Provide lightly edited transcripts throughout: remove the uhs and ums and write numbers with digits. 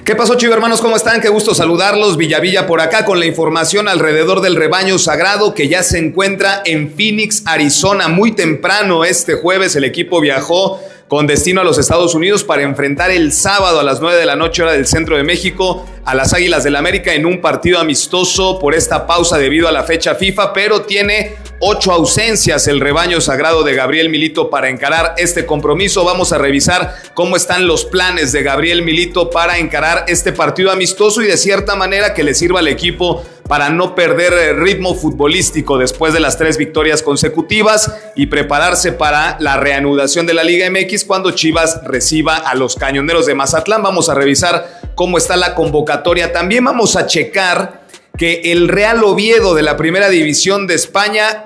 ¿Qué pasó, Chivo hermanos? ¿Cómo están? Qué gusto saludarlos. Villavilla por acá con la información alrededor del rebaño sagrado que ya se encuentra en Phoenix, Arizona. Muy temprano este jueves el equipo viajó con destino a los Estados Unidos para enfrentar el sábado a las 9 de la noche hora del centro de México a las Águilas del América en un partido amistoso por esta pausa debido a la fecha FIFA, pero tiene 8 ausencias el rebaño sagrado de Gabriel Milito para encarar este compromiso. Vamos a revisar cómo están los planes de Gabriel Milito para encarar este partido amistoso y de cierta manera que le sirva al equipo para no perder ritmo futbolístico después de las 3 victorias consecutivas y prepararse para la reanudación de la Liga MX cuando Chivas reciba a los Cañoneros de Mazatlán. Vamos a revisar cómo está la convocatoria. También vamos a checar que el Real Oviedo de la Primera División de España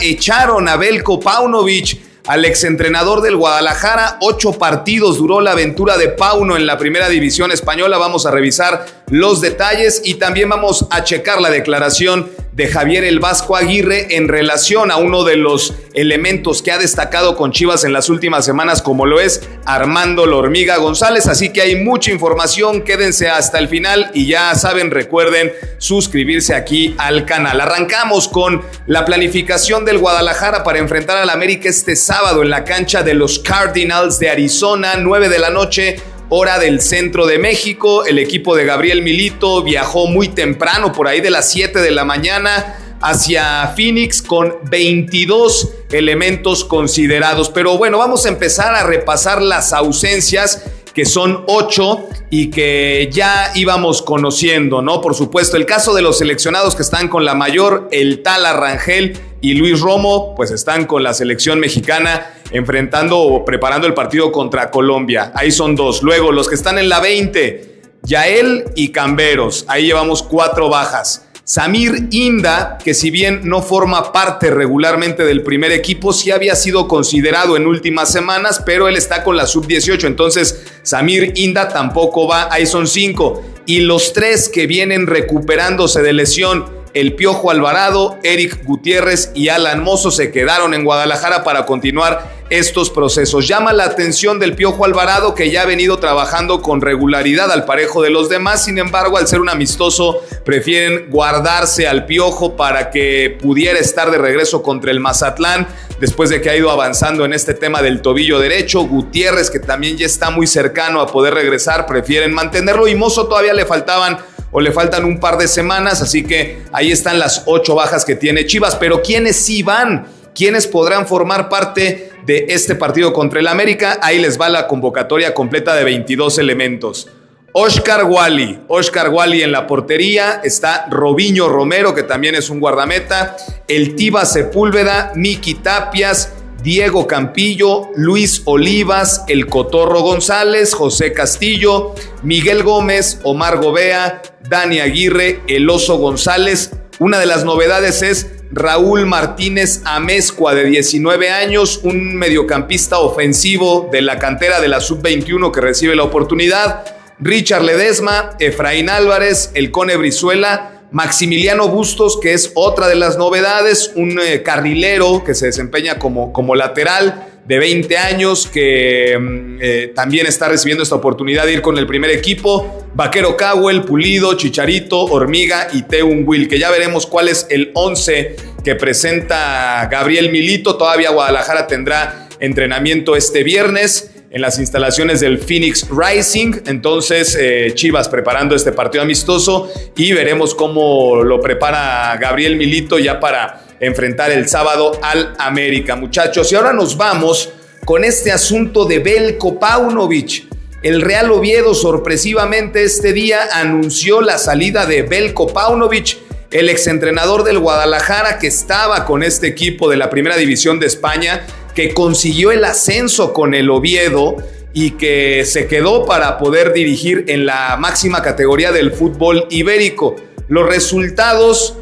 echaron a Veljko Paunović, al exentrenador del Guadalajara. 8 partidos duró la aventura de Pauno en la Primera División Española. Vamos a revisar los detalles y también vamos a checar la declaración de Javier El Vasco Aguirre en relación a uno de los elementos que ha destacado con Chivas en las últimas semanas, como lo es Armando La Hormiga González. Así que hay mucha información, quédense hasta el final y ya saben, recuerden suscribirse aquí al canal. Arrancamos con la planificación del Guadalajara para enfrentar al América este sábado en la cancha de los Cardinals de Arizona, 9 de la noche, hora del centro de México. El equipo de Gabriel Milito viajó muy temprano, por ahí de las 7 de la mañana, hacia Phoenix con 22 elementos considerados. Pero bueno, vamos a empezar a repasar las ausencias, que son 8 y que ya íbamos conociendo, ¿no? Por supuesto, el caso de los seleccionados que están con la mayor, el Tala Rangel y Luis Romo, pues están con la selección mexicana enfrentando o preparando el partido contra Colombia. Ahí son 2. Luego, los que están en la 20, Yael y Camberos. Ahí llevamos 4 bajas. Samir Inda, que si bien no forma parte regularmente del primer equipo, sí había sido considerado en últimas semanas, pero él está con la sub-18, entonces Samir Inda tampoco va. Ahí son 5. Y los 3 que vienen recuperándose de lesión, el Piojo Alvarado, Eric Gutiérrez y Alan Mozo, se quedaron en Guadalajara para continuar estos procesos. Llama la atención del Piojo Alvarado, que ya ha venido trabajando con regularidad al parejo de los demás. Sin embargo, al ser un amistoso, prefieren guardarse al Piojo para que pudiera estar de regreso contra el Mazatlán, después de que ha ido avanzando en este tema del tobillo derecho. Gutiérrez, que también ya está muy cercano a poder regresar, prefieren mantenerlo. Y Mozo todavía le faltan un par de semanas, así que ahí están las 8 bajas que tiene Chivas. Pero ¿quiénes sí van? ¿Quiénes podrán formar parte de este partido contra el América? Ahí les va la convocatoria completa de 22 elementos. Óscar Wally en la portería. Está Robinho Romero, que también es un guardameta. El Tiva Sepúlveda, Miki Tapias, Diego Campillo, Luis Olivas, el Cotorro González, José Castillo, Miguel Gómez, Omar Gobea, Dani Aguirre, El Oso González. Una de las novedades es Raúl Martínez Amezcua, de 19 años, un mediocampista ofensivo de la cantera de la sub-21 que recibe la oportunidad. Richard Ledesma, Efraín Álvarez, el Cone Brizuela, Maximiliano Bustos, que es otra de las novedades, un carrilero que se desempeña como lateral, de 20 años, que también está recibiendo esta oportunidad de ir con el primer equipo. Vaquero Cowell, Pulido, Chicharito, Hormiga y Teun Will, que ya veremos cuál es el 11 que presenta Gabriel Milito. Todavía Guadalajara tendrá entrenamiento este viernes en las instalaciones del Phoenix Rising. Entonces Chivas preparando este partido amistoso y veremos cómo lo prepara Gabriel Milito ya para enfrentar el sábado al América, muchachos. Y ahora nos vamos con este asunto de Veljko Paunović. El Real Oviedo sorpresivamente este día anunció la salida de Veljko Paunović, el exentrenador del Guadalajara, que estaba con este equipo de la Primera División de España, que consiguió el ascenso con el Oviedo y que se quedó para poder dirigir en la máxima categoría del fútbol ibérico. Los resultados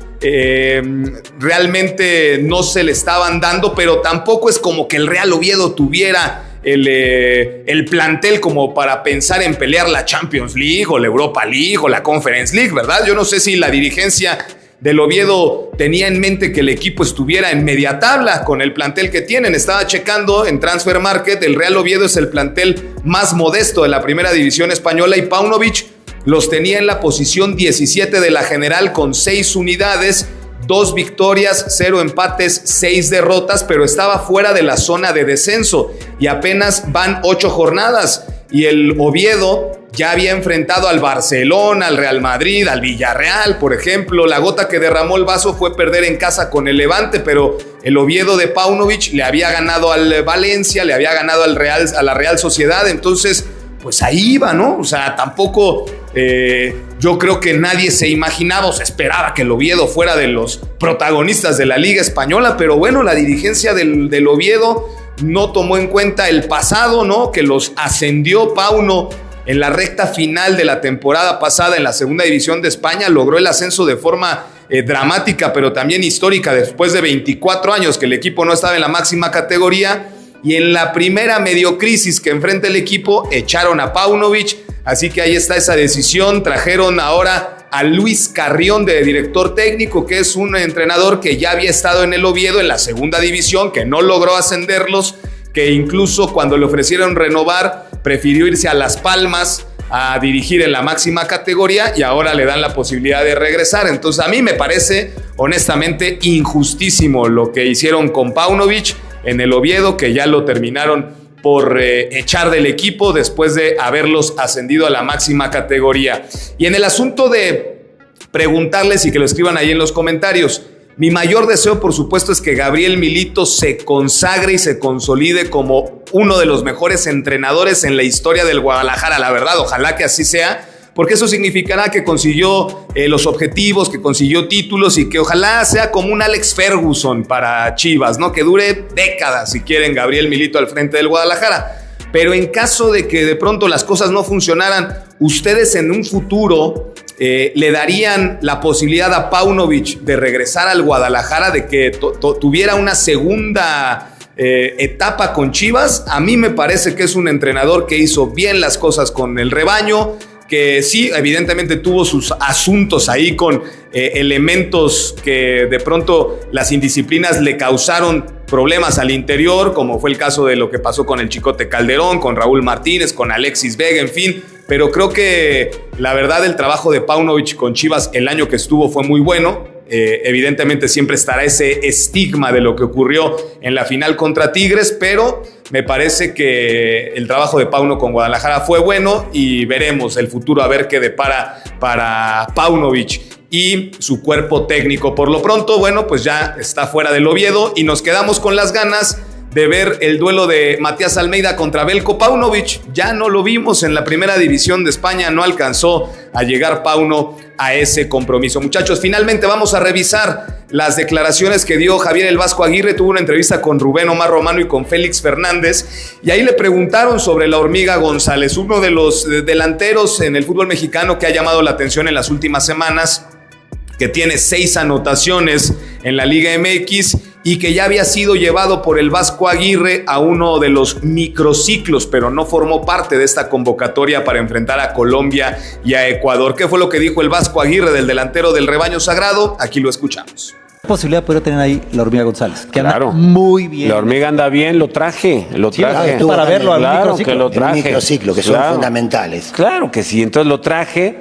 realmente no se le estaban dando, pero tampoco es como que el Real Oviedo tuviera el plantel como para pensar en pelear la Champions League o la Europa League o la Conference League, ¿verdad? Yo no sé si la dirigencia Del Oviedo tenía en mente que el equipo estuviera en media tabla con el plantel que tienen. Estaba checando en Transfer Market, el Real Oviedo es el plantel más modesto de la primera división española y Paunovic los tenía en la posición 17 de la general con 6 unidades, 2 victorias, 0 empates, 6 derrotas, pero estaba fuera de la zona de descenso y apenas van 8 jornadas. Y el Oviedo ya había enfrentado al Barcelona, al Real Madrid, al Villarreal, por ejemplo. La gota que derramó el vaso fue perder en casa con el Levante, pero el Oviedo de Paunovic le había ganado al Valencia, le había ganado a la Real Sociedad. Entonces, pues ahí iba, ¿no? O sea, tampoco yo creo que nadie se imaginaba o se esperaba que el Oviedo fuera de los protagonistas de la Liga Española, pero bueno, la dirigencia del Oviedo no tomó en cuenta el pasado, ¿no? Que los ascendió Pauno en la recta final de la temporada pasada en la segunda división de España, logró el ascenso de forma dramática, pero también histórica, después de 24 años que el equipo no estaba en la máxima categoría, y en la primera mediocrisis que enfrenta el equipo, echaron a Paunovic, así que ahí está esa decisión. Trajeron ahora a Luis Carrión de director técnico, que es un entrenador que ya había estado en el Oviedo en la segunda división, que no logró ascenderlos, que incluso cuando le ofrecieron renovar, prefirió irse a Las Palmas a dirigir en la máxima categoría y ahora le dan la posibilidad de regresar. Entonces a mí me parece honestamente injustísimo lo que hicieron con Paunovic en el Oviedo, que ya lo terminaron por echar del equipo después de haberlos ascendido a la máxima categoría. Y en el asunto de preguntarles y que lo escriban ahí en los comentarios, mi mayor deseo, por supuesto, es que Gabriel Milito se consagre y se consolide como uno de los mejores entrenadores en la historia del Guadalajara. La verdad, ojalá que así sea, porque eso significará que consiguió los objetivos, que consiguió títulos y que ojalá sea como un Alex Ferguson para Chivas, ¿no? Que dure décadas, si quieren, Gabriel Milito al frente del Guadalajara. Pero en caso de que de pronto las cosas no funcionaran, ustedes en un futuro le darían la posibilidad a Paunovic de regresar al Guadalajara, de que tuviera una segunda etapa con Chivas. A mí me parece que es un entrenador que hizo bien las cosas con el rebaño, que sí, evidentemente tuvo sus asuntos ahí con elementos que de pronto las indisciplinas le causaron problemas al interior, como fue el caso de lo que pasó con el Chicote Calderón, con Raúl Martínez, con Alexis Vega, en fin. Pero creo que la verdad el trabajo de Paunovic con Chivas el año que estuvo fue muy bueno. Evidentemente siempre estará ese estigma de lo que ocurrió en la final contra Tigres, pero me parece que el trabajo de Pauno con Guadalajara fue bueno y veremos el futuro a ver qué depara para Paunovic y su cuerpo técnico. Por lo pronto, bueno, pues ya está fuera del Oviedo y nos quedamos con las ganas de ver el duelo de Matías Almeida contra Belko Paunovic. Ya no lo vimos en la primera división de España, no alcanzó a llegar Pauno a ese compromiso. Muchachos, finalmente vamos a revisar las declaraciones que dio Javier El Vasco Aguirre. Tuvo una entrevista con Rubén Omar Romano y con Félix Fernández, y ahí le preguntaron sobre la Hormiga González, uno de los delanteros en el fútbol mexicano que ha llamado la atención en las últimas semanas, que tiene 6 anotaciones en la Liga MX y que ya había sido llevado por el Vasco Aguirre a uno de los microciclos, pero no formó parte de esta convocatoria para enfrentar a Colombia y a Ecuador. ¿Qué fue lo que dijo el Vasco Aguirre del delantero del Rebaño Sagrado? Aquí lo escuchamos. ¿Qué posibilidad podría tener ahí la Hormiga González? Que claro, anda muy bien. La Hormiga anda bien, lo traje. Sí, para verlo al claro microciclo. que lo traje. El microciclo, que son fundamentales. Claro que sí, entonces lo traje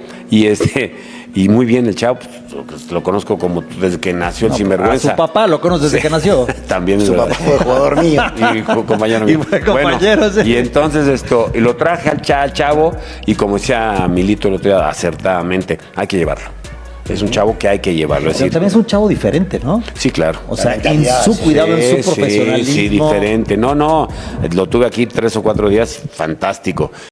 y muy bien el chavo, pues, lo conozco como desde que nació el sinvergüenza. A su papá lo conoce desde que nació. También Su papá fue jugador mío. Y compañero mío. Y fue compañero, bueno, sí. Y entonces y lo traje al chavo y como decía Milito el otro día acertadamente, hay que llevarlo. Es un chavo que hay que llevarlo. Pero también es un chavo diferente, ¿no? Sí, claro. O sea, en su cuidado, en su profesionalismo. Sí, diferente. No, lo tuve aquí 3 o 4 días, fantástico.